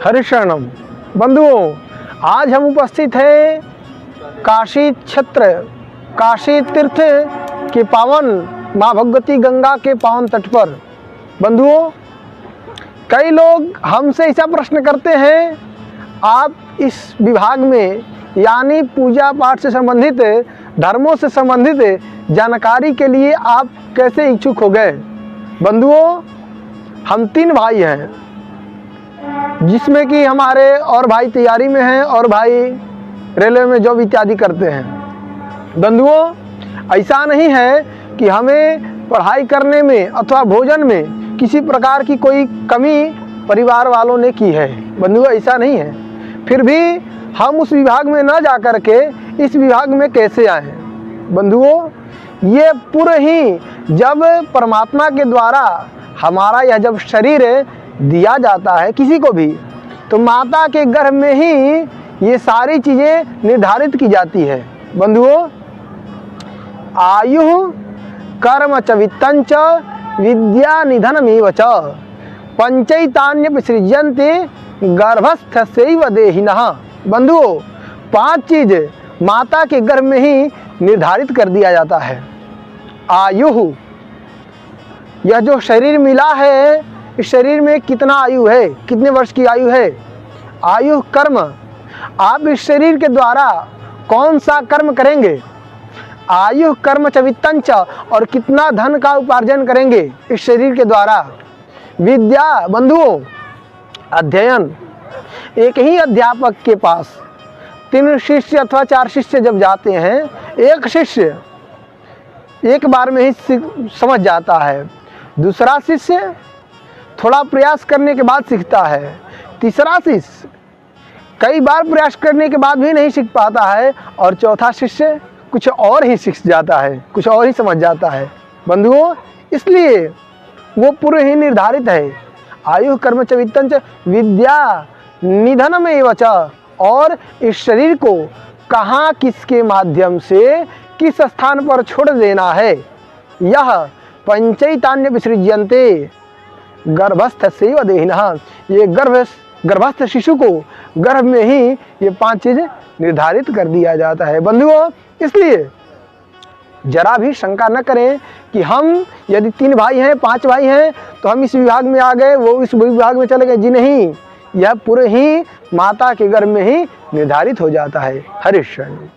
हरिशरणम। बंधुओं, आज हम उपस्थित हैं काशी क्षेत्र, काशी तीर्थ के पावन माँ भगवती गंगा के पावन तट पर। बंधुओं, कई लोग हमसे ऐसा प्रश्न करते हैं, आप इस विभाग में यानी पूजा पाठ से संबंधित, धर्मों से संबंधित जानकारी के लिए आप कैसे इच्छुक हो गए। बंधुओं, हम 3 भाई हैं, जिसमें कि हमारे और भाई तैयारी में हैं और भाई रेलवे में जॉब इत्यादि करते हैं। बंधुओं, ऐसा नहीं है कि हमें पढ़ाई करने में अथवा भोजन में किसी प्रकार की कोई कमी परिवार वालों ने की है। बंधुओं, ऐसा नहीं है। फिर भी हम उस विभाग में न जा कर के इस विभाग में कैसे आए। बंधुओं, ये पूरे ही जब परमात्मा के द्वारा हमारा यह जब शरीर दिया जाता है किसी को भी, तो माता के गर्भ में ही ये सारी चीज़ें निर्धारित की जाती है। बंधुओं, आयु कर्म च वित्तं च विद्या निधनमेव च पंचैतान्य सृज्यन्ते गर्भस्थस्यैव देहिनः। बंधुओं, 5 चीज़ माता के गर्भ में ही निर्धारित कर दिया जाता है। आयु, यह जो शरीर मिला है, इस शरीर में कितना आयु है, कितने वर्ष की आयु है। आयु कर्म, आप इस शरीर के द्वारा कौन सा कर्म करेंगे। आयु कर्म च वित्तं च, और कितना धन का उपार्जन करेंगे इस शरीर के द्वारा। विद्या, बंधुओं, अध्ययन। एक ही अध्यापक के पास 3 शिष्य अथवा 4 शिष्य जब जाते हैं, एक शिष्य एक बार में ही समझ जाता है, दूसरा शिष्य थोड़ा प्रयास करने के बाद सीखता है, तीसरा शिष्य कई बार प्रयास करने के बाद भी नहीं सीख पाता है, और चौथा शिष्य कुछ और ही सीख जाता है, कुछ और ही समझ जाता है। बंधुओं, इसलिए वो पूर्व ही निर्धारित है। आयु कर्म च वित्तं च विद्या निधनमेव च, और इस शरीर को कहाँ किसके माध्यम से किस स्थान पर छोड़ देना है, यह पंचैतान्य विसृज्यन्ते गर्भस्थस्यैव देहिनः। ये गर्भस्थ शिशु को गर्भ में ही ये 5 चीज़ निर्धारित कर दिया जाता है। बंधुओं, इसलिए जरा भी शंका न करें कि हम यदि 3 भाई हैं, 5 भाई हैं, तो हम इस विभाग में आ गए, वो इस विभाग में चले गए। जी नहीं, यह पूरे ही माता के गर्भ में ही निर्धारित हो जाता है। हरिश्चंद्र।